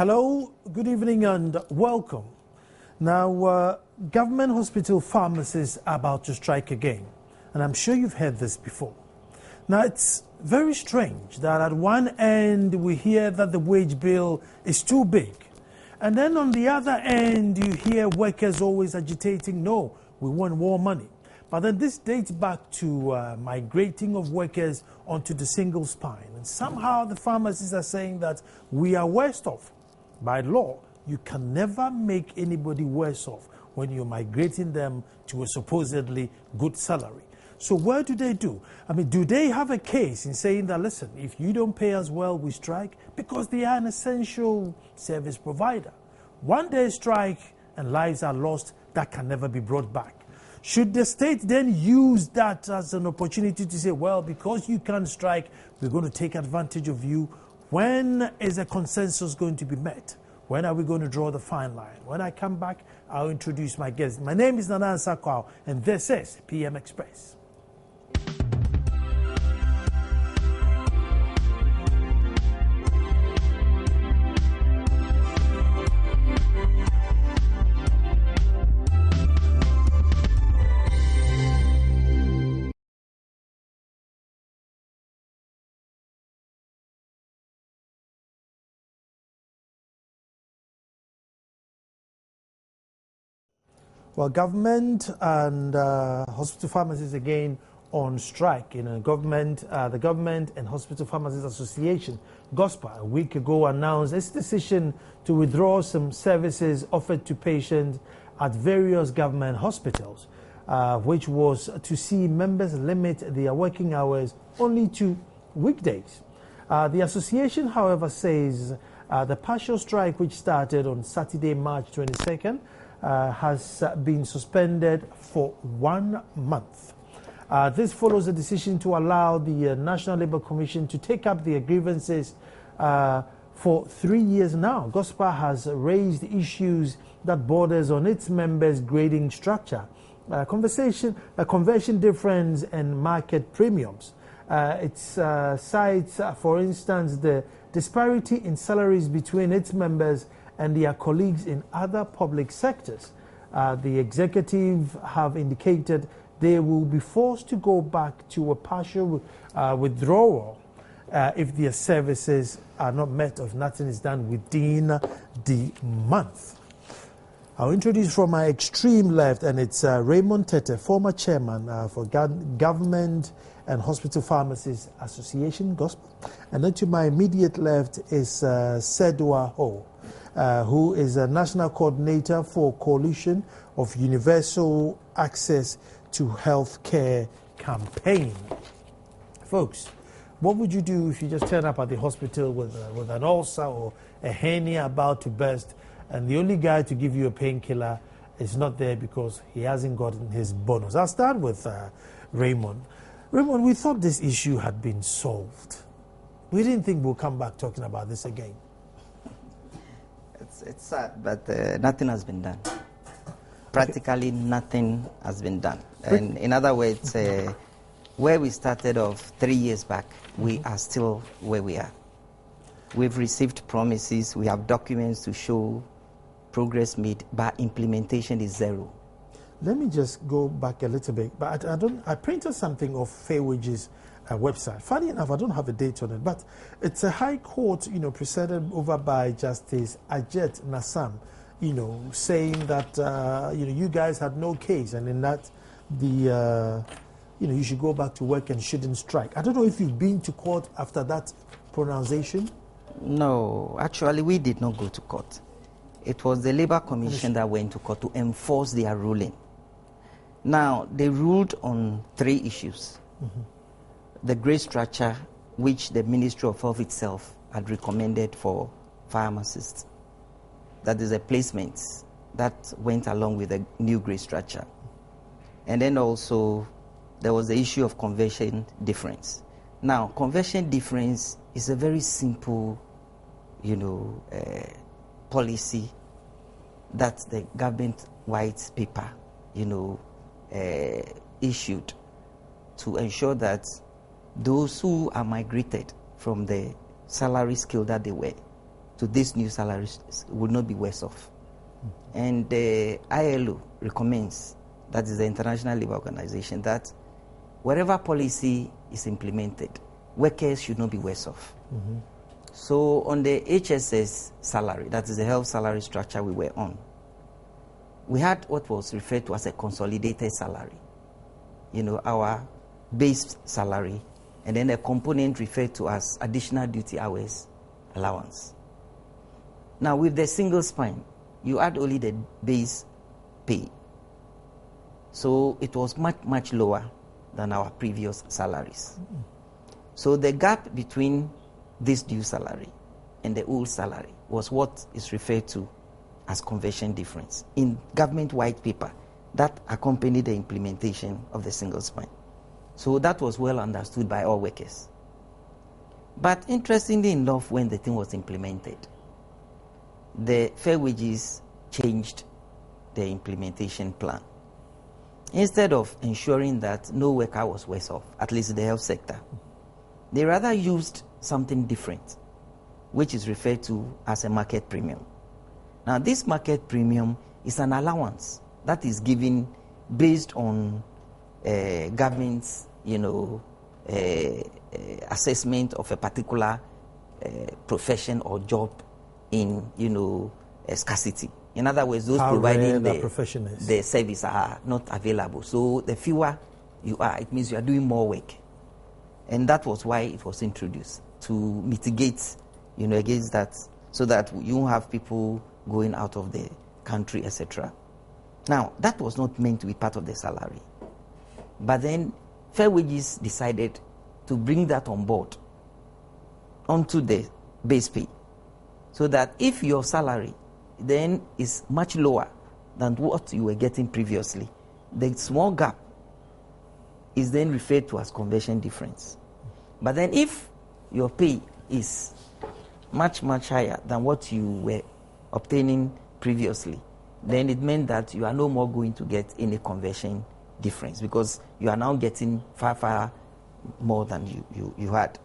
Hello, good evening and welcome. Now, government hospital pharmacists are about to strike again, and I'm sure you've heard this before. Now, it's very strange that at one end we hear that the wage bill is too big, and then on the other end you hear workers always agitating, no, we want more money. But then this dates back to migrating of workers onto the single spine, and somehow the pharmacists are saying that we are worse off. By law, you can never make anybody worse off when you're migrating them to a supposedly good salary. So what do they do? I mean, do they have a case in saying that, listen, if you don't pay us well, we strike? Because they are an essential service provider. One day strike and lives are lost that can never be brought back. Should the state then use that as an opportunity to say, well, because you can't strike, we're going to take advantage of you? When is a consensus going to be met? When are we going to draw the fine line? When I come back, I'll introduce my guest. My name is Nana Sakwao, and this is PM Express. Well, government and hospital pharmacists again on strike. The Government and Hospital Pharmacists Association, GOSPA, a week ago announced its decision to withdraw some services offered to patients at various government hospitals, which was to see members limit their working hours only to weekdays. The association, however, says the partial strike, which started on Saturday, March 22nd, has been suspended for 1 month. This follows a decision to allow the National Labour Commission to take up their grievances for 3 years now. GOSPA has raised issues that borders on its members' grading structure, conversion difference and market premiums. It cites, for instance, the disparity in salaries between its members and their colleagues in other public sectors. The executive have indicated they will be forced to go back to a partial withdrawal if their services are not met or if nothing is done within the month. I'll introduce from my extreme left, and it's Raymond Tete, former chairman for Government and Hospital Pharmacists Association, GOSPA. And then to my immediate left is Sedwa Ho, who is a national coordinator for Coalition of Universal Access to Health Care campaign. Folks, what would you do if you just turn up at the hospital with an ulcer or a hernia about to burst, and the only guy to give you a painkiller is not there because he hasn't gotten his bonus? I'll start with Raymond. Raymond, we thought this issue had been solved. We didn't think we'll come back talking about this again. It's sad, but nothing has been done. Practically nothing has been done. And in other words, where we started off 3 years back, we are still where we are. We've received promises, we have documents to show progress made, but implementation is zero. Let me just go back a little bit. But I printed something off Fair Wages website. Funny enough, I don't have a date on it, but it's a high court, presided over by Justice Ajet Nassam, saying that, you guys had no case, and in that you should go back to work and shouldn't strike. I don't know if you've been to court after that pronunciation. No, actually, we did not go to court. It was the Labour Commission that went to court to enforce their ruling. Now, they ruled on 3 issues. Mm-hmm. The grade structure, which the Ministry of Health itself had recommended for pharmacists. That is a placement that went along with the new grade structure. And then also, there was the issue of conversion difference. Now, conversion difference is a very simple, policy that the government white paper, issued to ensure that those who are migrated from the salary scale that they were to these new salaries would not be worse off. And the ILO recommends, that is the International Labour Organization, that wherever policy is implemented, workers should not be worse off. So on the HSS salary, that is the health salary structure we were on, we had what was referred to as a consolidated salary. You know, our base salary, and then a component referred to as additional duty hours allowance. Now with the single spine, you add only the base pay. So it was much, much lower than our previous salaries. So the gap between this due salary and the old salary was what is referred to as conversion difference in government white paper that accompanied the implementation of the single spine. So that was well understood by all workers. But interestingly enough, when the thing was implemented, the Fair Wages changed the implementation plan. Instead of ensuring that no worker was worse off, at least in the health sector, they rather used something different, which is referred to as a market premium. Now, this market premium is an allowance that is given based on government's, assessment of a particular profession or job in, scarcity. In other words, those providing the service are not available. So the fewer you are, it means you are doing more work. And that was why it was introduced, to mitigate, against that, so that you won't have people going out of the country, etc. Now, that was not meant to be part of the salary. But then Fair Wages decided to bring that on board onto the base pay, so that if your salary then is much lower than what you were getting previously, the small gap is then referred to as conversion difference. But then if your pay is much, much higher than what you were obtaining previously, then it meant that you are no more going to get any conversion difference, because you are now getting far, far more than you had.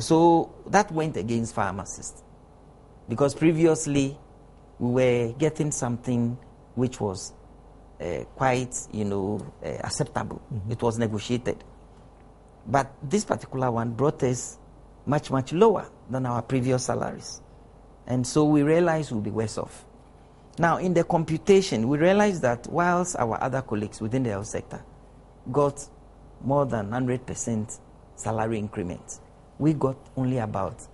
So that went against pharmacists, because previously we were getting something which was quite, acceptable. It was negotiated. But this particular one brought us much, much lower than our previous salaries. And so we realized we'll be worse off. Now, in the computation, we realized that whilst our other colleagues within the health sector got more than 100% salary increment, we got only about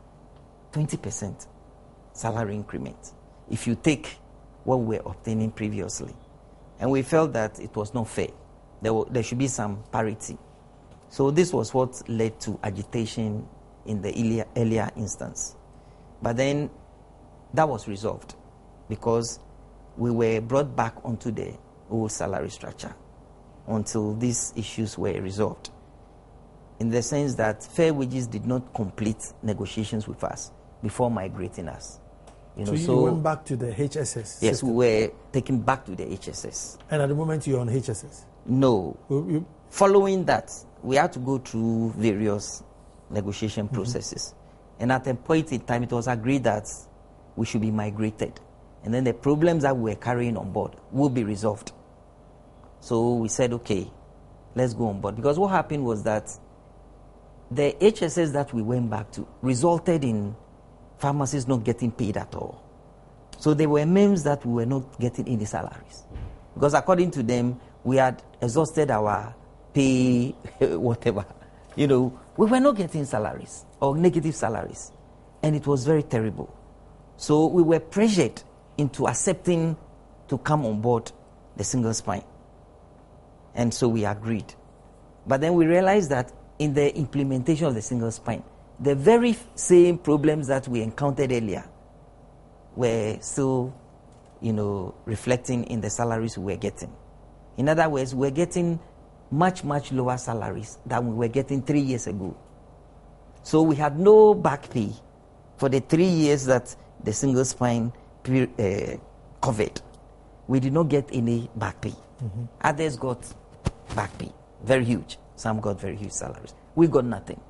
20% salary increment, if you take what we were obtaining previously. And we felt that it was not fair. There should be some parity. So this was what led to agitation in the earlier instance. But then that was resolved, because we were brought back onto the old salary structure until these issues were resolved, in the sense that Fair Wages did not complete negotiations with us before migrating us. So you went back to the HSS? Yes, system. we were taken back to the HSS. And at the moment you're on HSS? No. Following that, we had to go through various negotiation processes. And at a point in time, it was agreed that we should be migrated. And then the problems that we were carrying on board will be resolved. So we said, okay, let's go on board. Because what happened was that the HSS that we went back to resulted in pharmacists not getting paid at all. So there were names that we were not getting any salaries. Because according to them, we had exhausted our pay, whatever. We were not getting salaries or negative salaries. And it was very terrible. So we were pressured into accepting to come on board the single spine. And so we agreed. But then we realized that in the implementation of the single spine, the very same problems that we encountered earlier were still, reflecting in the salaries we were getting. In other words, we were getting much, much lower salaries than we were getting 3 years ago. So we had no back pay for the 3 years that the single spine covered. We did not get any back pay. Others got back pay, very huge. Some got very huge salaries. We got nothing.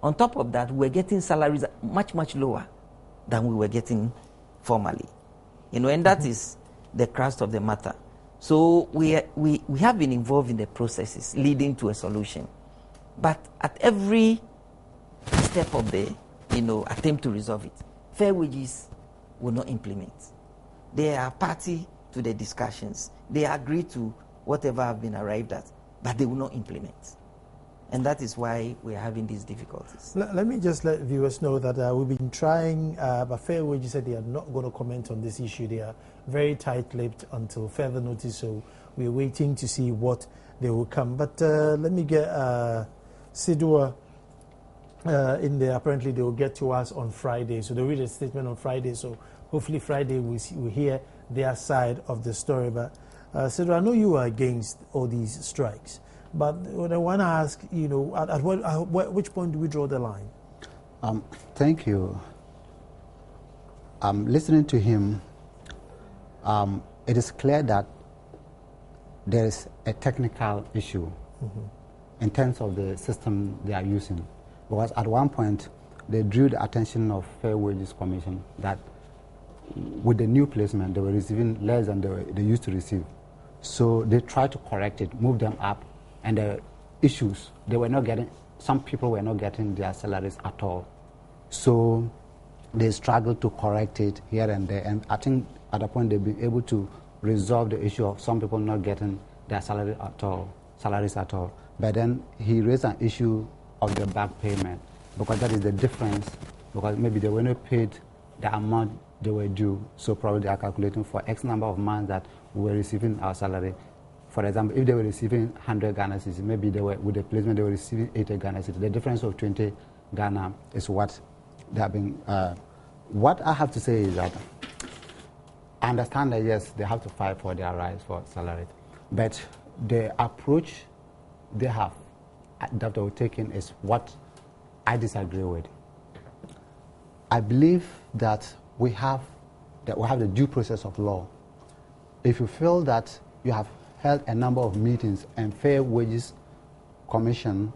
On top of that, we're getting salaries much, much lower than we were getting formerly. And that is the crust of the matter. So we have been involved in the processes leading to a solution. But at every step of the attempt to resolve it, Fair Wages will not implement. They are party to the discussions. They agree to whatever have been arrived at, but they will not implement. And that is why we are having these difficulties. Let me just let viewers know that we've been trying, but Fair Wages said they are not going to comment on this issue. They are very tight-lipped until further notice, so we're waiting to see what they will come. But let me get Sidua in there. Apparently they will get to us on Friday, so they'll read a statement on Friday, so hopefully Friday we'll hear their side of the story. But Sidua, I know you are against all these strikes. But what I want to ask, at which point do we draw the line? Thank you. Listening to him, it is clear that there is a technical issue in terms of the system they are using. Because at one point, they drew the attention of Fair Wages Commission that with the new placement, they were receiving less than they used to receive. So they tried to correct it, move them up. And the issues, some people were not getting their salaries at all. So they struggled to correct it here and there. And I think at a point they've been able to resolve the issue of some people not getting their salaries at all. But then he raised an issue of the back payment, because that is the difference, because maybe they were not paid the amount they were due. So probably they are calculating for X number of months that we were receiving our salary. For example, if they were receiving 100 Ghana cedis, maybe with the placement they were receiving 80 Ghana cedis. The difference of 20 Ghana is what they have been. What I have to say is that I understand that yes, they have to fight for their rights for salary, but the approach they have that they were taking is what I disagree with. I believe that we have the due process of law. If you feel that you have held a number of meetings and Fair Wages Commission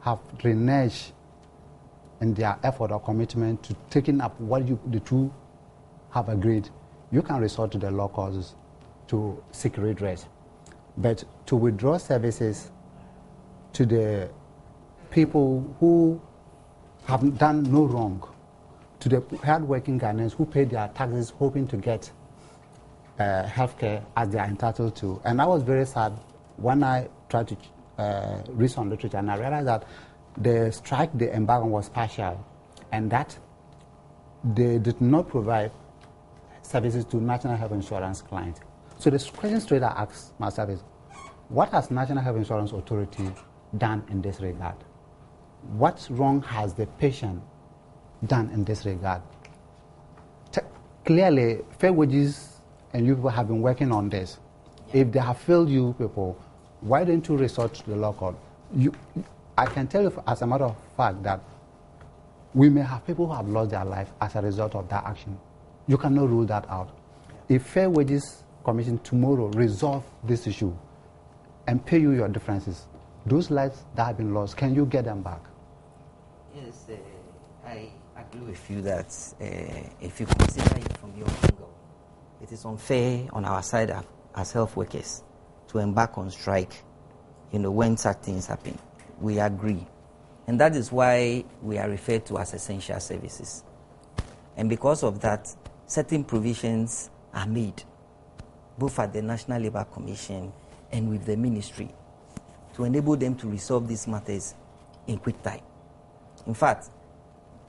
have reneged in their effort or commitment to taking up what the two have agreed, you can resort to the law causes to seek redress. But to withdraw services to the people who have done no wrong, to the hard-working Ghanaians who pay their taxes hoping to get healthcare as they are entitled to. And I was very sad when I tried to read some literature and I realized that the strike they embarked on was partial and that they did not provide services to National Health Insurance clients. So the question straight I asked myself is, what has National Health Insurance Authority done in this regard? What wrong has the patient done in this regard? Clearly, Fair Wages and you people have been working on this. If they have failed you people, why don't you resort to the law court? I can tell you as a matter of fact that we may have people who have lost their life as a result of that action. You cannot rule that out. If Fair Wages Commission tomorrow resolve this issue and pay you your differences, those lives that have been lost, can you get them back? Yes, I agree with you that if you consider it from your angle, it is unfair on our side as health workers to embark on strike, when such things happen. We agree. And that is why we are referred to as essential services. And because of that, certain provisions are made, both at the National Labour Commission and with the ministry, to enable them to resolve these matters in quick time. In fact,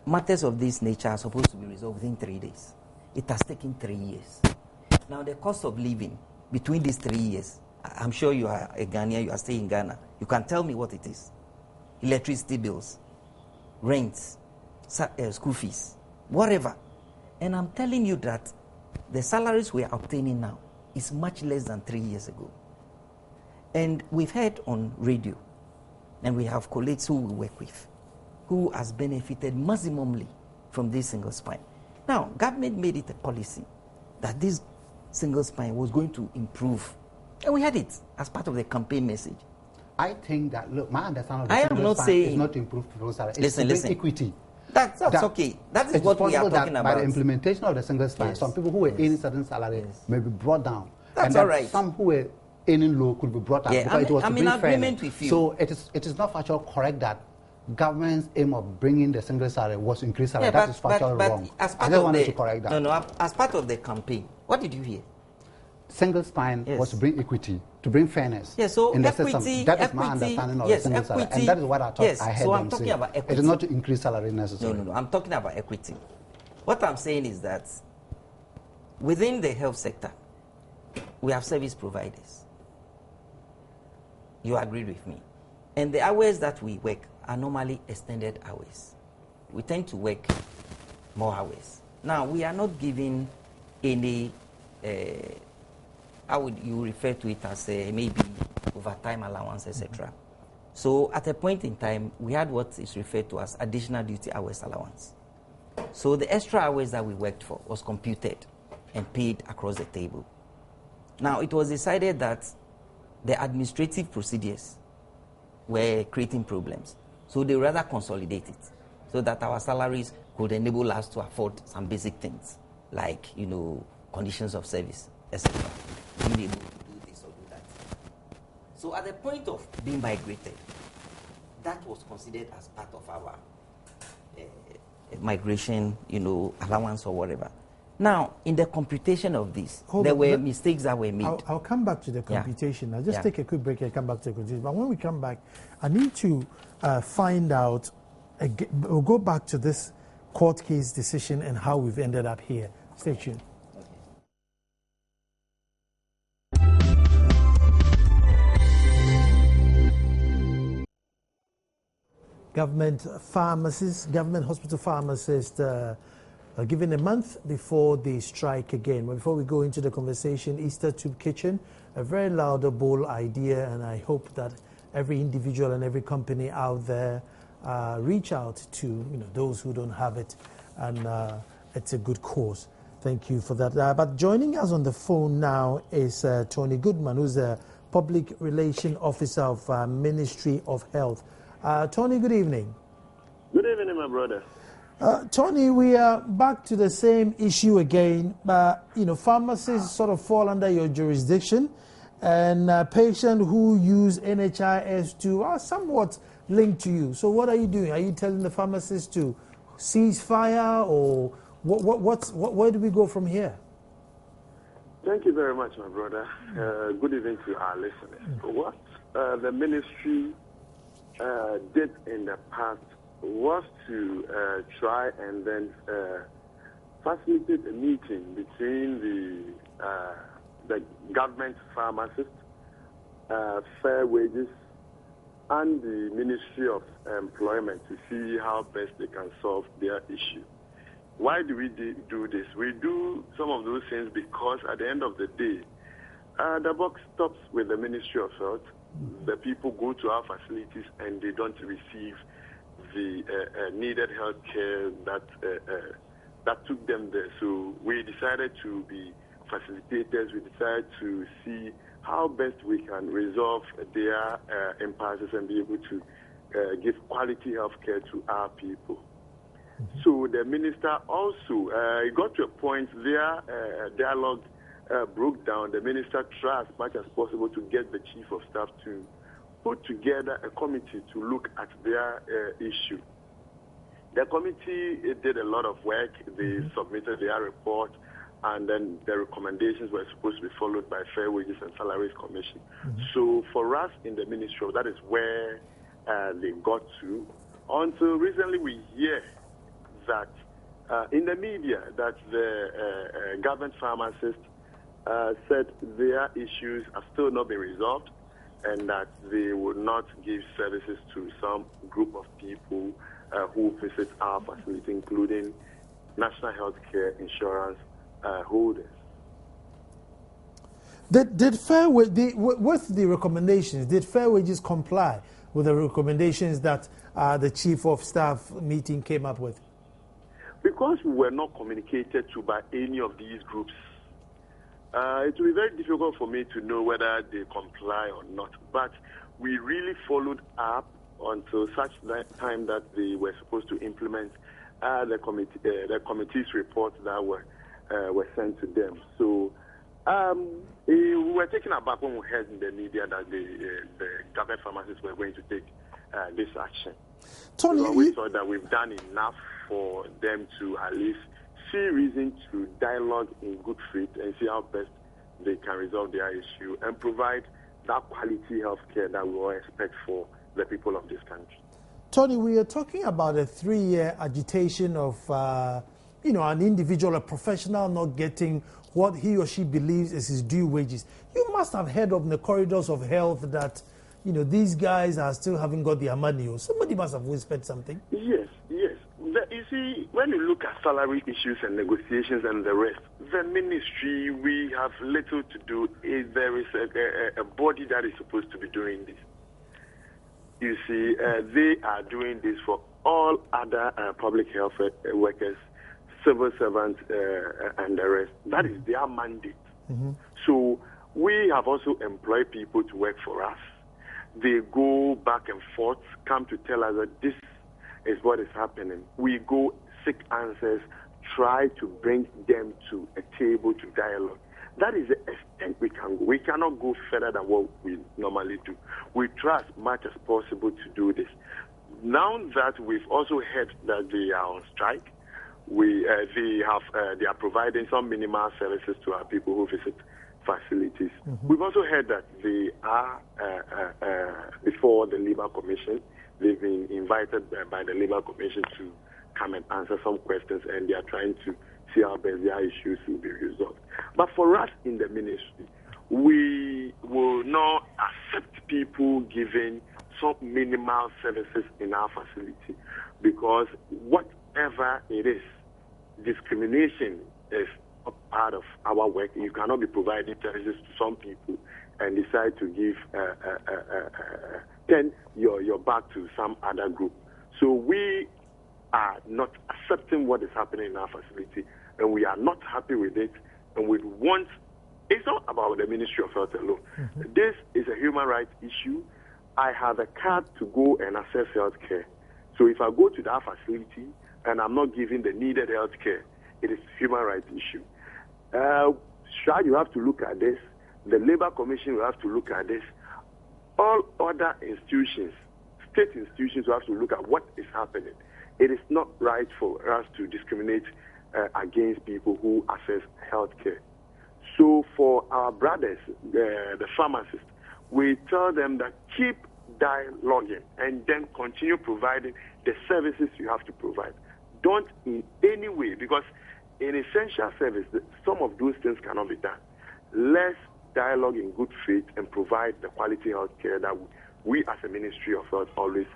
matters of this nature are supposed to be resolved within 3 days. It has taken 3 years. Now, the cost of living between these 3 years, I'm sure you are a Ghanaian, you are staying in Ghana. You can tell me what it is. Electricity bills, rents, school fees, whatever. And I'm telling you that the salaries we are obtaining now is much less than 3 years ago. And we've heard on radio, and we have colleagues who we work with, who has benefited maximally from this single spine. Now, government made it a policy that this single spine was going to improve. And we had it as part of the campaign message. I think that, look, my understanding of I the am single not spine saying is not to improve people's salary. Listen. Equity. That's okay. That is what we are talking about. By the implementation of the single spine, yes. some people who were earning certain salary may be brought down. That's all right. Some who were earning low could be brought up because it was to bring fairness. With you. So it is not factually correct that government's aim of bringing the single salary was to increase salary. That is factually wrong. I just wanted to correct that. No, as part of the campaign, what did you hear? Single spine was to bring equity, to bring fairness so in the equity, system. That is my understanding of the single salary. And that is what I thought I heard them say. About equity. It is not to increase salary necessarily. No. I'm talking about equity. What I'm saying is that within the health sector, we have service providers. You agree with me? And the hours that we work are normally extended hours. We tend to work more hours. Now, we are not giving any how would you refer to it as maybe overtime allowance, etc. So at a point in time, we had what is referred to as additional duty hours allowance. So the extra hours that we worked for was computed and paid across the table. Now, it was decided that the administrative procedures were creating problems. So they rather consolidate it so that our salaries could enable us to afford some basic things like, conditions of service, etc. Being able to do this or do that. So at the point of being migrated, that was considered as part of our migration, allowance or whatever. Now, in the computation of this, there were mistakes that were made. I'll come back to the computation. I'll just take a quick break and come back to the computation. But when we come back, I need to find out, we'll go back to this court case decision and how we've ended up here. Stay tuned. Government hospital pharmacists are given a month before they strike again. But before we go into the conversation, Easter Tube Kitchen, a very laudable idea, and I hope that every individual and every company out there reach out to those who don't have it, and it's a good cause. Thank you for that. But joining us on the phone now is Tony Goodman, who's the Public Relations Officer of Ministry of Health. Tony, good evening. Good evening, my brother. Tony, we are back to the same issue again. Pharmacists sort of fall under your jurisdiction, and patients who use NHIS2 are somewhat linked to you. So what are you doing? Are you telling the pharmacists to cease fire, or where do we go from here? Thank you very much, my brother. Good evening to our listeners. What the ministry did in the past was to try and then facilitate a meeting between the government pharmacists, fair wages, and the Ministry of Employment to see how best they can solve their issue. Why do we do this? We do some of those things because at the end of the day, the buck stops with the Ministry of Health. The people go to our facilities and they don't receive the needed health care that took them there. So we decided to be facilitators. We decided to see how best we can resolve their impasses and be able to give quality health care to our people. So the minister also got to a point their dialogue broke down. The minister tried as much as possible to get the chief of staff to put together a committee to look at their issue. The committee did a lot of work. They submitted their report, and then the recommendations were supposed to be followed by Fair Wages and Salaries Commission. So for us in the ministry, that is where they got to. Until recently, we hear that in the media that the government pharmacists said their issues have still not been resolved, and that they would not give services to some group of people who visit our facility, including national health care insurance holders. With the recommendations, did Fair Wages comply with the recommendations that the chief of staff meeting came up with? Because we were not communicated to by any of these groups, it will be very difficult for me to know whether they comply or not. But we really followed up until such time that they were supposed to implement the committee's reports that were sent to them. So we were taken aback when we heard in the media that the government pharmacists were going to take this action. Tony, we thought that we've done enough for them to at least see reason to dialogue in good faith and see how best they can resolve their issue and provide that quality health care that we all expect for the people of this country. Tony, we are talking about a 3-year agitation of, an individual, a professional not getting what he or she believes is his due wages. You must have heard of the corridors of health that, these guys are still haven't got their money, or somebody must have whispered something. Yes. You see, when you look at salary issues and negotiations and the rest, the ministry, we have little to do. There is a body that is supposed to be doing this. You see, they are doing this for all other public health workers, civil servants, and the rest. That is their mandate. Mm-hmm. So we have also employed people to work for us. They go back and forth, come to tell us that this is what is happening. We go seek answers, try to bring them to a table to dialogue. That is the extent we can go. We cannot go further than what we normally do. We try as much as possible to do this. Now that we've also heard that they are on strike, they are providing some minimal services to our people who visit facilities. Mm-hmm. We've also heard that they are before the Labour Commission. They've been invited by the Labour Commission to come and answer some questions, and they are trying to see how best their issues will be resolved. But for us in the ministry, we will not accept people giving some minimal services in our facility, because whatever it is, discrimination is a part of our work. You cannot be providing services to some people and decide to give turn your back to some other group. So we are not accepting what is happening in our facility, and we are not happy with it, and we want, it's not about the Ministry of Health alone. Mm-hmm. This is a human rights issue. I have a card to go and access health care. So if I go to that facility and I'm not given the needed health care, it is a human rights issue. You have to look at this. The Labour Commission will have to look at this. All other institutions, state institutions, will have to look at what is happening. It is not right for us to discriminate against people who access health care. So for our brothers, the pharmacists, we tell them that keep dialoguing and then continue providing the services you have to provide. Don't in any way, because in essential service, some of those things cannot be done. Let's dialogue in good faith and provide the quality health care that we as a Ministry of Health always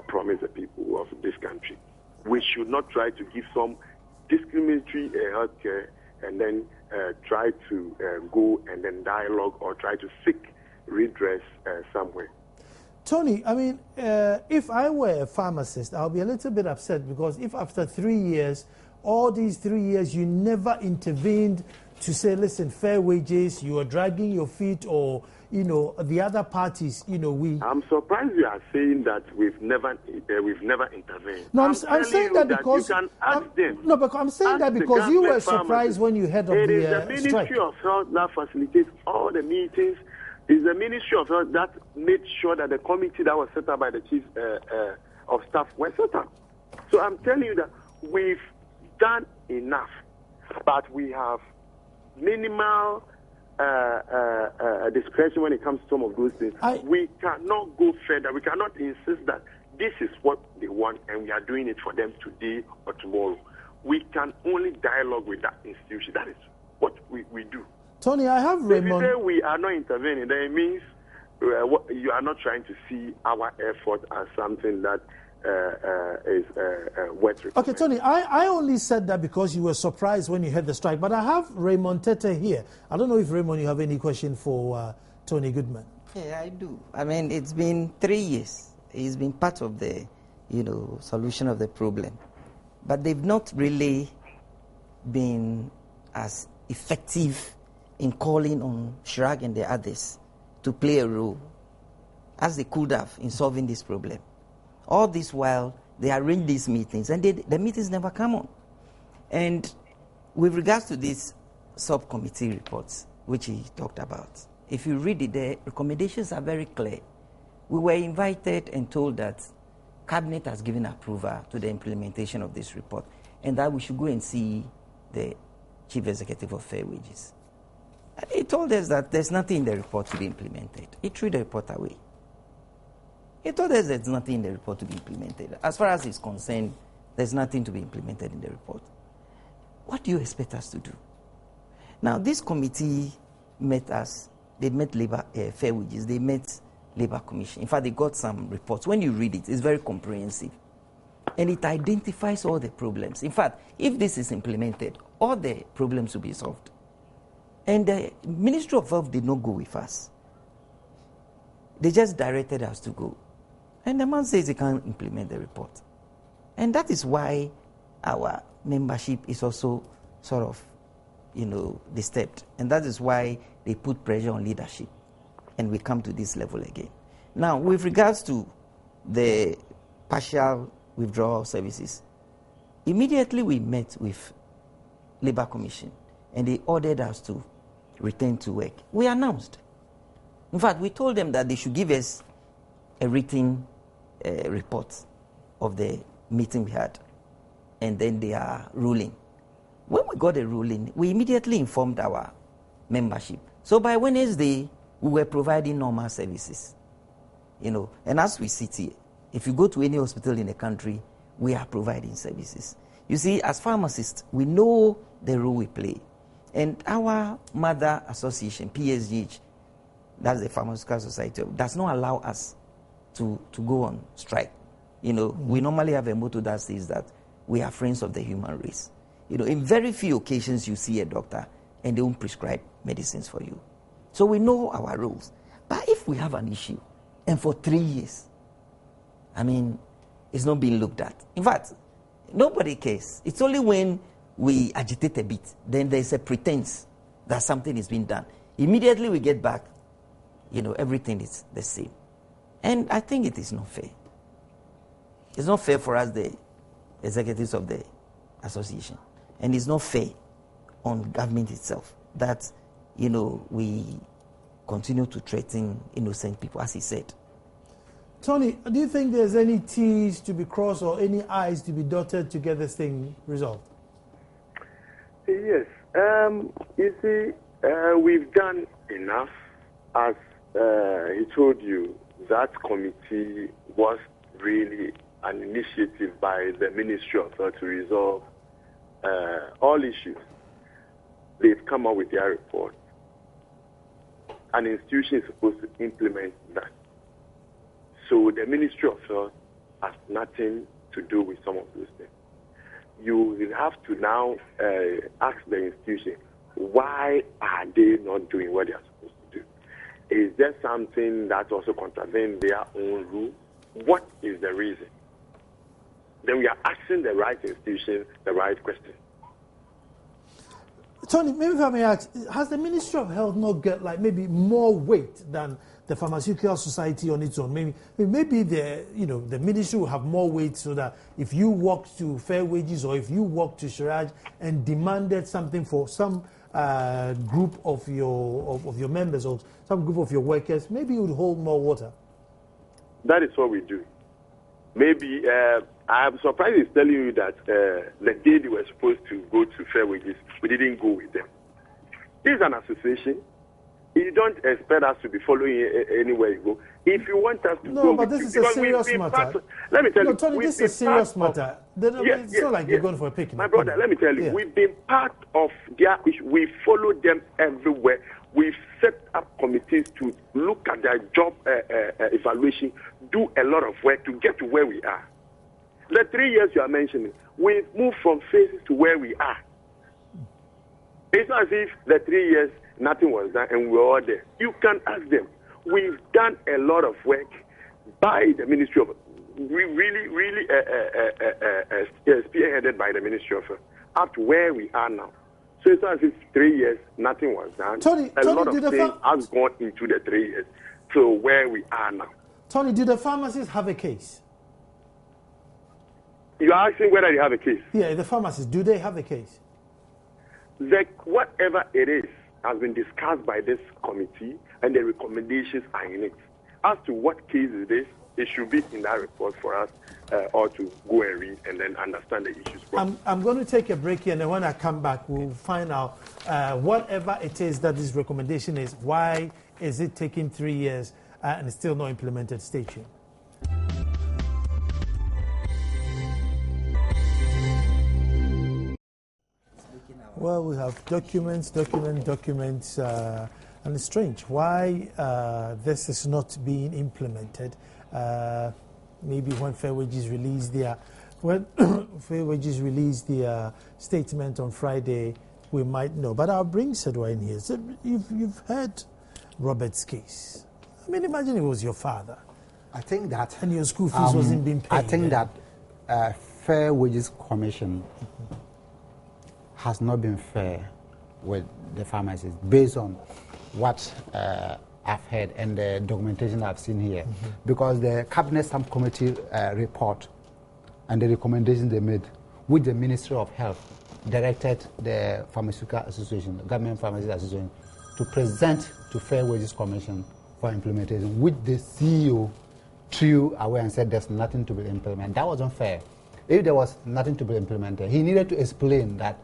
promise the people of this country. We should not try to give some discriminatory health care and then try to go and then dialogue or try to seek redress somewhere. Tony, I mean, if I were a pharmacist, I'll be a little bit upset, because if after 3 years, all these 3 years, you never intervened to say, listen, fair wages, you are dragging your feet, or, the other parties, I'm surprised you are saying that we've never intervened. No, I'm saying that because you can ask them. No, but I'm saying that because you were surprised when you heard of the strike. It is the Ministry of Health that facilitates all the meetings. It's the Ministry of Health that made sure that the committee that was set up by the chief of staff were set up. So I'm telling you that we've done enough, but we have minimal discretion when it comes to some of those things. We cannot go further. We cannot insist that this is what they want and we are doing it for them today or tomorrow. We can only dialogue with that institution. That is what we do. Tony, I have Raymond. If we are not intervening, then it means you are not trying to see our effort as something that is worth recommending. Okay, Tony, I only said that because you were surprised when you heard the strike, but I have Raymond Tete here. I don't know if, Raymond, you have any question for Tony Goodman. Yeah, I do. I mean, it's been 3 years. He's been part of the, solution of the problem. But they've not really been as effective in calling on Shrag and the others to play a role as they could have in solving this problem. All this while, They arrange these meetings, and the meetings never come on. And with regards to these subcommittee reports, which he talked about, if you read it, the recommendations are very clear. We were invited and told that Cabinet has given approval to the implementation of this report, and that we should go and see the Chief Executive of Fair Wages. And he told us that there's nothing in the report to be implemented. He threw the report away. He told us there's nothing in the report to be implemented. As far as he's concerned, there's nothing to be implemented in the report. What do you expect us to do? Now, this committee met us. They met Labor Fair Wages. They met Labor Commission. In fact, they got some reports. When you read it, it's very comprehensive. And it identifies all the problems. In fact, if this is implemented, all the problems will be solved. And the Ministry of Health did not go with us. They just directed us to go. And the man says he can't implement the report. And that is why our membership is also sort of, disturbed. And that is why they put pressure on leadership. And we come to this level again. Now, with regards to the partial withdrawal services, immediately we met with Labour Commission and they ordered us to return to work. We announced. In fact, we told them that they should give us a written report of the meeting we had, and then they are ruling. When we got a ruling, we immediately informed our membership. So by Wednesday, we were providing normal services. And as we sit here, if you go to any hospital in the country, we are providing services. You see, as pharmacists, we know the role we play. And our mother association, PSGH, that's the Pharmaceutical Society, does not allow us to go on strike. We normally have a motto that says that we are friends of the human race. In very few occasions you see a doctor and they won't prescribe medicines for you. So we know our rules. But if we have an issue, and for 3 years, it's not being looked at. In fact, nobody cares. It's only when we agitate a bit, then there's a pretense that something is being done. Immediately we get back, everything is the same. And I think it is not fair. It's not fair for us, the executives of the association. And it's not fair on government itself that, we continue to threaten innocent people, as he said. Tony, do you think there's any T's to be crossed or any I's to be dotted to get this thing resolved? Yes. You see, we've done enough. As he told you, that committee was really an initiative by the Ministry of Health to resolve all issues. They've come up with their report. An institution is supposed to implement that. So the Ministry of Health has nothing to do with some of those things. You will have to now ask the institution, why are they not doing what they are supposed to do? Is there something that also contravenes their own rules? What is the reason? Then we are asking the right institution the right question. Tony, maybe if I may ask, has the Ministry of Health not got maybe more weight than the Pharmaceutical Society on its own? Maybe the ministry will have more weight so that if you walk to Fair Wages or if you walk to Shiraj and demanded something for some group of your members or some group of your workers, maybe you would hold more water. That is what we do. Maybe I'm surprised he's telling you that the day they were supposed to go to Fair Wages, we didn't go with them. This is an association. You don't expect us to be following anywhere you go. If you want us to go... No, but this is a serious matter. Let me tell you... Tony, this is a serious matter. It's not like you're going for a picnic. My brother, let me tell you, we've been part of their issue. We follow them everywhere. We've set up committees to look at their job evaluation, do a lot of work to get to where we are. The 3 years you are mentioning, we've moved from phases to where we are. It's not as if the 3 years nothing was done and we were all there. You can ask them. We've done a lot of work by the Ministry of... We really spearheaded by the Ministry of up to where we are now. So it's not as if 3 years nothing was done. A lot of things has gone into the 3 years. So where we are now. Tony, do the pharmacists have a case? You are asking whether they have a case? Yeah, the pharmacists, do they have a case? Whatever it is has been discussed by this committee, and the recommendations are in it. As to what case it is, it should be in that report for us all to go and read and then understand the issues properly. I'm going to take a break here, and then when I come back, we'll find out whatever it is that this recommendation is, why is it taking 3 years and it's still not implemented? Stay tuned. Well, we have documents, and it's strange why this is not being implemented. Maybe when Fair Wages released their statement on Friday, we might know. But I'll bring Sedwa in here. So you've heard Robert's case. I mean, imagine it was your father. I think that... And your school fees wasn't being paid. I think that Fair Wages Commission has not been fair with the pharmacists based on what I've heard and the documentation I've seen here. Because the Cabinet Subcommittee report and the recommendations they made, which the Ministry of Health directed the Pharmaceutical Association, the Government Pharmacists Association, to present to Fair Wages Commission for implementation, which the CEO threw away and said there's nothing to be implemented. That wasn't fair. If there was nothing to be implemented, he needed to explain that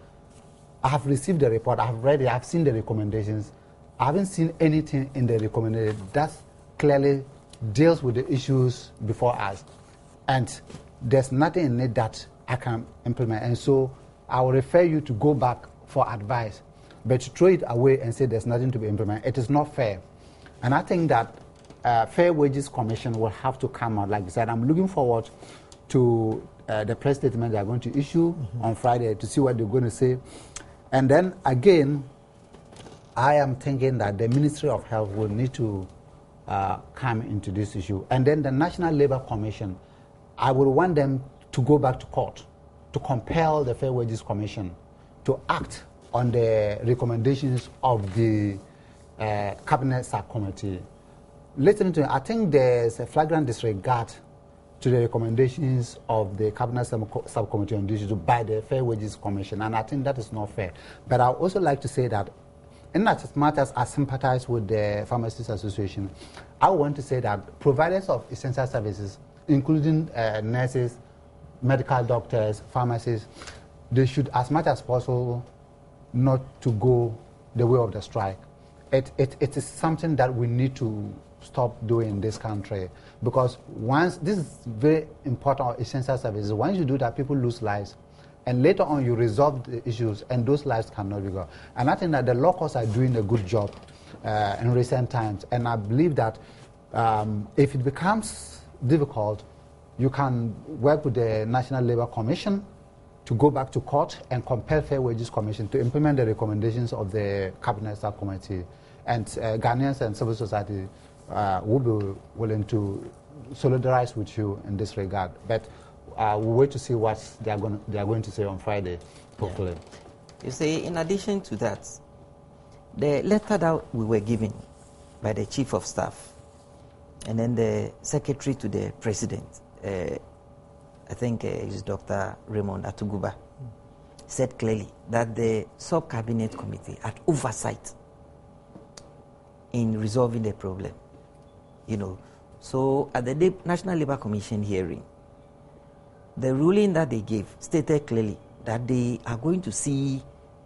I have received the report, I have read it, I have seen the recommendations. I haven't seen anything in the recommendation that clearly deals with the issues before us. And there's nothing in it that I can implement. And so I will refer you to go back for advice. But to throw it away and say there's nothing to be implemented, it is not fair. And I think that Fair Wages Commission will have to come out. Like I said, I'm looking forward to the press statement they are going to issue on Friday to see what they're going to say. And then again, I am thinking that the Ministry of Health will need to come into this issue. And then the National Labour Commission, I would want them to go back to court to compel the Fair Wages Commission to act on the recommendations of the Cabinet Subcommittee. Listening to it, I think there's a flagrant disregard to the recommendations of the Cabinet Subcommittee on this issue by the Fair Wages Commission, and I think that is not fair. But I would also like to say that in as much as I sympathize with the Pharmacists Association, I want to say that providers of essential services, including nurses, medical doctors, pharmacists, they should, as much as possible, not to go the way of the strike. It is something that we need to stop doing in this country, because once, this is very important, essential services, once you do that, people lose lives, and later on you resolve the issues and those lives cannot be gone. And I think that the law courts are doing a good job in recent times, and I believe that if it becomes difficult, you can work with the National Labour Commission to go back to court and compel Fair Wages Commission to implement the recommendations of the Cabinet Subcommittee, and Ghanaians and civil society will be willing to solidarize with you in this regard. But we'll wait to see what they are going to say on Friday, hopefully. Yeah. You see, in addition to that, the letter that we were given by the Chief of Staff and then the Secretary to the President, I think it's Dr. Raymond Atuguba, said clearly that the Sub-Cabinet Committee had oversight in resolving the problem. You know, so at the National Labour Commission hearing, the ruling that they gave stated clearly that they are going to see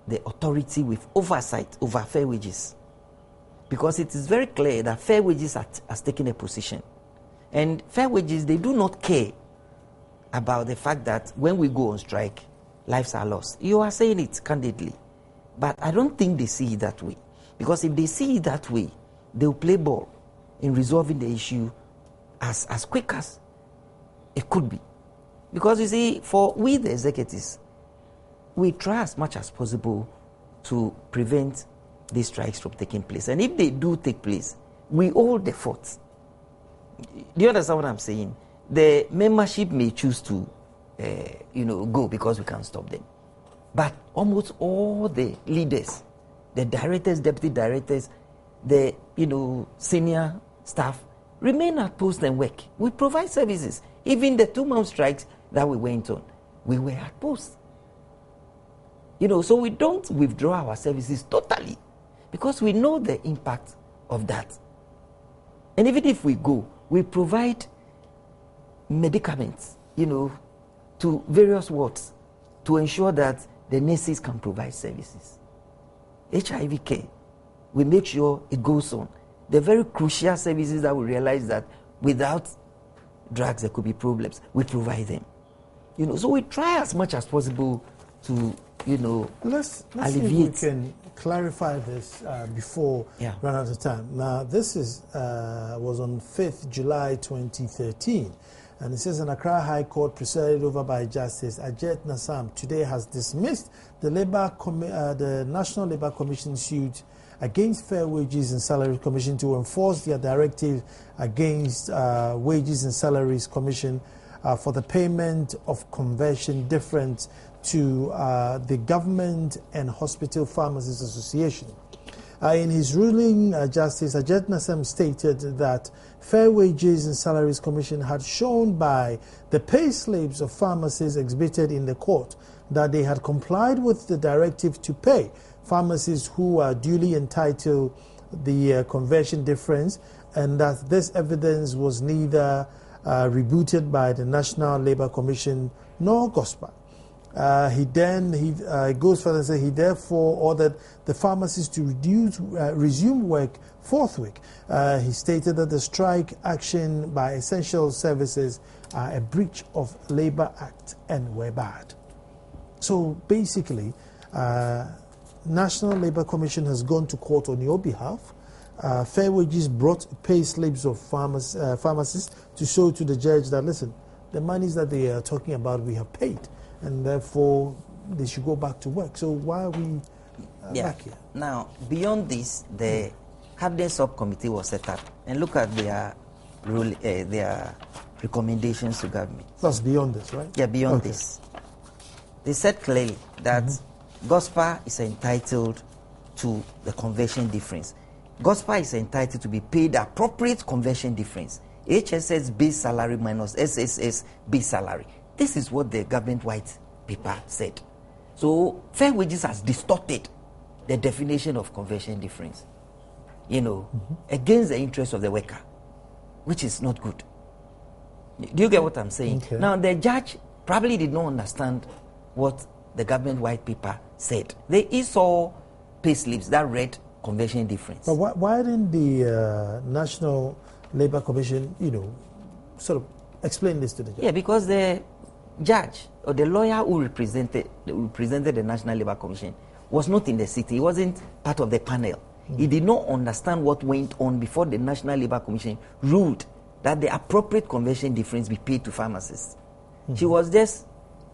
the authority with oversight over fair wages, because it is very clear that fair wages has taken a position, and fair wages, they do not care about the fact that when we go on strike, lives are lost. You are saying it candidly, but I don't think they see it that way, because if they see it that way, they'll play ball in resolving the issue as quick as it could be. Because you see, for we the executives, we try as much as possible to prevent these strikes from taking place. And if they do take place, we hold the fort. Do you understand what I'm saying? The membership may choose to go because we can't stop them. But almost all the leaders, the directors, deputy directors, the senior staff remain at post and work. We provide services. Even the 2-month strikes that we went on, we were at post. So we don't withdraw our services totally because we know the impact of that. And even if we go, we provide medicaments, to various wards to ensure that the nurses can provide services. HIV care, we make sure it goes on. The very crucial services that we realize that without drugs there could be problems, we provide them. So we try as much as possible to, let's alleviate. see if we can clarify this before run out of time. Now, this was on 5th July 2013. And it says, an Accra High Court presided over by Justice Ajit Nassam today has dismissed the National Labour Commission suit against Fair Wages and Salaries Commission to enforce their directive against Wages and Salaries Commission for the payment of conversion difference to the Government and Hospital Pharmacists Association. In his ruling, Justice Ajit Nassam stated that Fair Wages and Salaries Commission had shown by the pay slips of pharmacists exhibited in the court that they had complied with the directive to pay pharmacists who are duly entitled the conversion difference, and that this evidence was neither rebutted by the National Labour Commission nor GOSPA. He goes further and says he therefore ordered the pharmacists to resume work forthwith. He stated that the strike action by essential services are a breach of Labour Act and were bad. So basically, National Labour Commission has gone to court on your behalf. Fair Wages brought pay slips of pharmacists to show to the judge that, listen, the monies that they are talking about we have paid, and therefore they should go back to work. So why are we back here? Now, beyond this, the Cabinet Subcommittee was set up, and look at their recommendations to government. That's beyond this, right? Yeah, beyond this. They said clearly that GOSPA is entitled to the conversion difference. GOSPA is entitled to be paid appropriate conversion difference. HSS base salary minus SSS base salary. This is what the government white paper said. So Fair Wages has distorted the definition of conversion difference, against the interest of the worker, which is not good. Do you get what I'm saying? Okay. Now, the judge probably did not understand what the government white paper said. They saw pay slips that read conversion difference. But why didn't the National Labour Commission, sort of explain this to the judge? Yeah, because the judge or the lawyer who represented the National Labour Commission was not in the city. He wasn't part of the panel. He did not understand what went on before the National Labour Commission ruled that the appropriate conversion difference be paid to pharmacists. She was just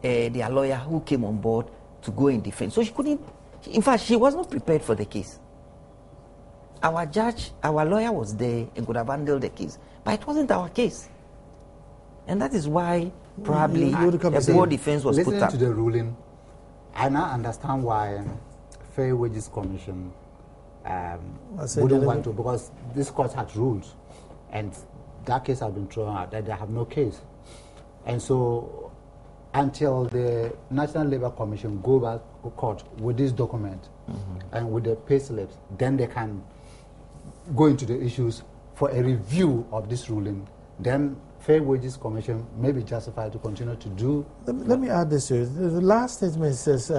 their lawyer who came on board to go in defense. So she couldn't, in fact, she was not prepared for the case. Our lawyer was there and could have handled the case, but it wasn't our case. And that is why probably a poor defense was put up. Listening to the ruling, I now understand why Fair Wages Commission wouldn't want to, because this court had ruled, and that case has been thrown out, that they have no case. And so until the National Labour Commission go back to court with this document and with the pay slips, then they can go into the issues for a review of this ruling. Then Fair Wages Commission may be justified to continue to do. Let me add this to it. The last statement says,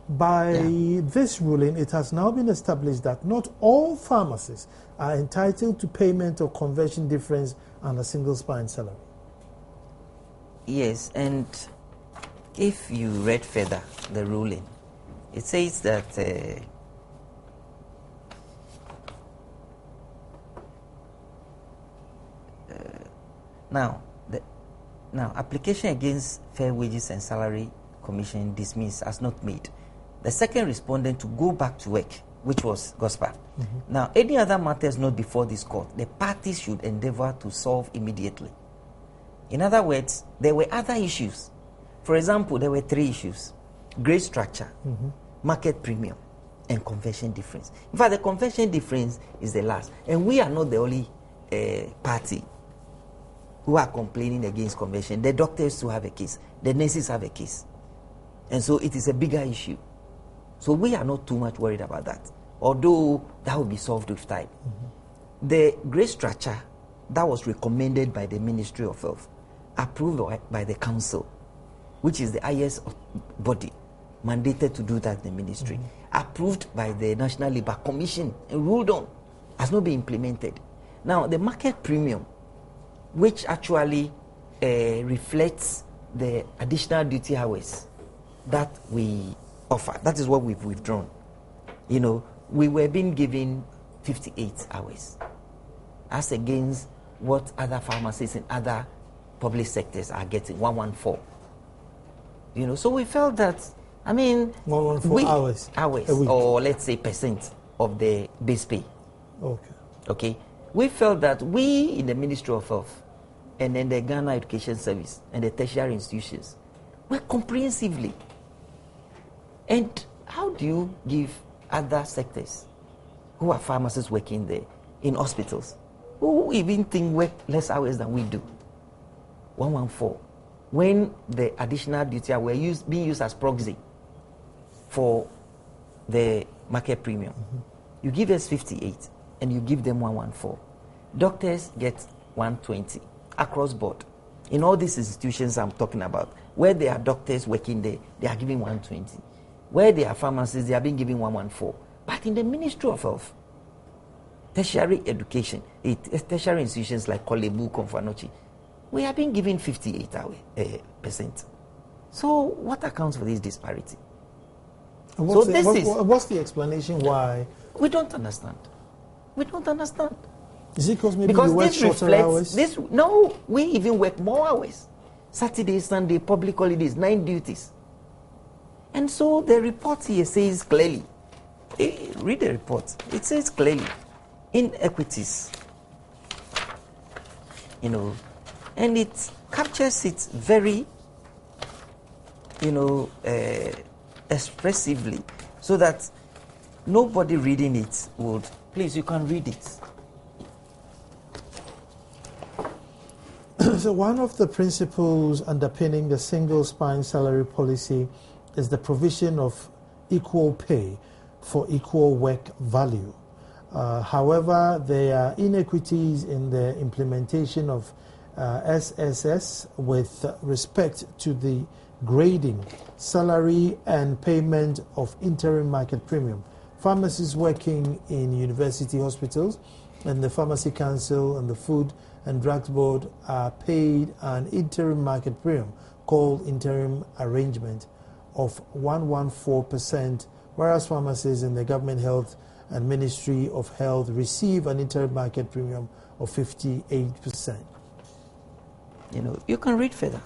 by this ruling, it has now been established that not all pharmacists are entitled to payment of conversion difference and a single spine salary. Yes, and if you read further the ruling, it says that now application against Fair Wages and Salary Commission dismissed as not made. The second respondent to go back to work, which was GOSPA. Now, any other matters not before this court, the parties should endeavor to solve immediately. In other words, there were other issues. For example, there were 3 issues: grade structure, market premium, and conversion difference. In fact, the conversion difference is the last. And we are not the only party who are complaining against convention. The doctors too have a case. The nurses have a case. And so it is a bigger issue. So we are not too much worried about that, although that will be solved with time. The grade structure that was recommended by the Ministry of Health, approved by the Council, which is the highest body mandated to do that in the ministry, approved by the National Labour Commission and ruled on, has not been implemented. Now, the market premium, which actually reflects the additional duty hours that we offer, that is what we've withdrawn. You know, we were being given 58 hours as against what other pharmacies in other public sectors are getting, 114. You know, so we felt that, I mean, 114 hours a week, or let's say percent of the base pay. Okay. We felt that we in the Ministry of Health and then the Ghana Education Service and the tertiary institutions were comprehensively. And how do you give other sectors who are pharmacists working there in hospitals, who even think work less hours than we do, 114, when the additional duty were being used as proxy for the market premium? You give us 58 and you give them 114. Doctors get 120 across board. In all these institutions I'm talking about, where there are doctors working there, they are giving 120. Where there are pharmacists, they are being given 114. But in the Ministry of Health, tertiary education, tertiary institutions like Kolebu, Konfanochi, we are being given 58%. So what accounts for this disparity? What's the explanation why? We don't understand. We don't understand. Is it because you work shorter hours? No, we even work more hours. Saturday, Sunday, public holidays, 9 duties. And so the report here says clearly, read the report, it says clearly, inequities, you know, and it captures it very, you know, expressively, so that nobody reading it would, please, you can read it. So one of the principles underpinning the single spine salary policy is the provision of equal pay for equal work value. However, there are inequities in the implementation of SSS with respect to the grading, salary and payment of interim market premium. Pharmacists working in university hospitals and the Pharmacy Council and the Food and Drugs Board are paid an interim market premium called interim arrangement of 114%, whereas pharmacists in the Government Health and Ministry of Health receive an interim market premium of 58%. You know, you can read further.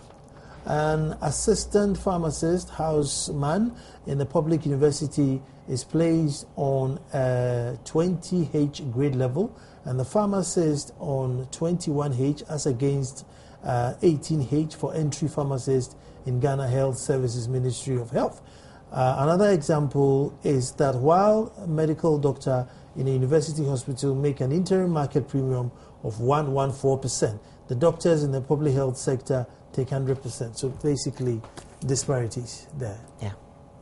An assistant pharmacist houseman in the public university is placed on a 20H grade level, and the pharmacist on 21H as against 18H for entry pharmacist in Ghana Health Services Ministry of Health. Another example is that while a medical doctor in a university hospital make an interim market premium of 114%, the doctors in the public health sector take 100%. So basically, disparities there. Yeah.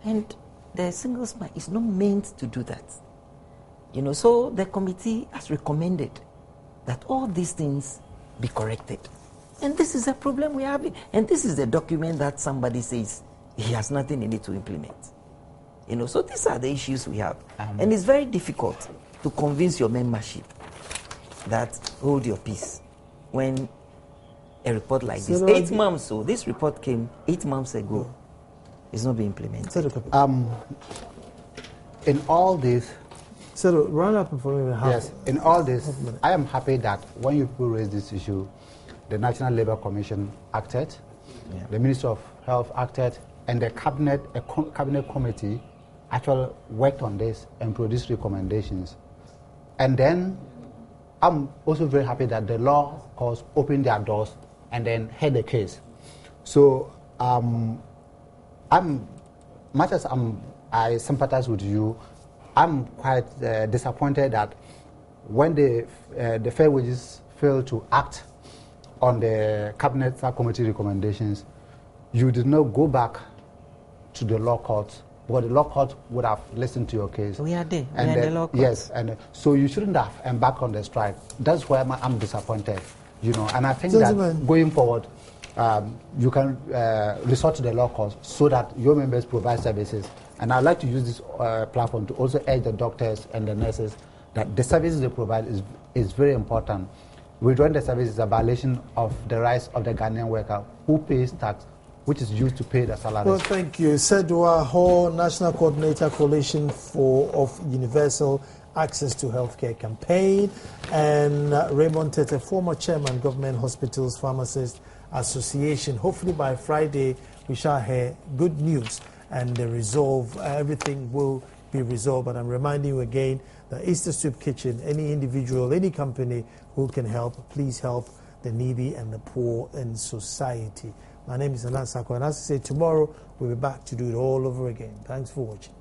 And the single spine is not meant to do that. You know, so the committee has recommended that all these things be corrected. And this is a problem we have. And this is the document that somebody says he has nothing in it to implement. You know, so these are the issues we have. And it's very difficult to convince your membership that hold your peace when a report like this, 8 months, so this report came 8 months ago, it's not being implemented. In all this, so run up for me. Yes, in all this, I am happy that when you people raise this issue, the National Labour Commission acted, the Ministry of Health acted, and the cabinet committee actually worked on this and produced recommendations. And then I'm also very happy that the law courts opened their doors and then heard the case. So much as I sympathize with you, I'm quite disappointed that when the Fair Wages failed to act on the Cabinet Committee recommendations, you did not go back to the law court, because the law court would have listened to your case. We are there. And we are in the law court. Yes, and so you shouldn't have embarked on the strike. That's why I'm disappointed, and I think that going forward, you can resort to the law court so that your members provide services. And I'd like to use this platform to also urge the doctors and the nurses that the services they provide is very important. Withdrawing the service is a violation of the rights of the Ghanaian worker who pays tax, which is used to pay the salaries. Well, thank you. Sedwa Ho, National Coordinator Coalition of Universal Access to Healthcare Campaign, and Raymond Tete, former Chairman, Government Hospitals Pharmacists Association. Hopefully by Friday we shall hear good news and everything will be resolved. But I'm reminding you again that Easter Soup Kitchen, any individual, any company who can help, please help the needy and the poor in society. My name is Anan Sako, and as I say, tomorrow we'll be back to do it all over again. Thanks for watching.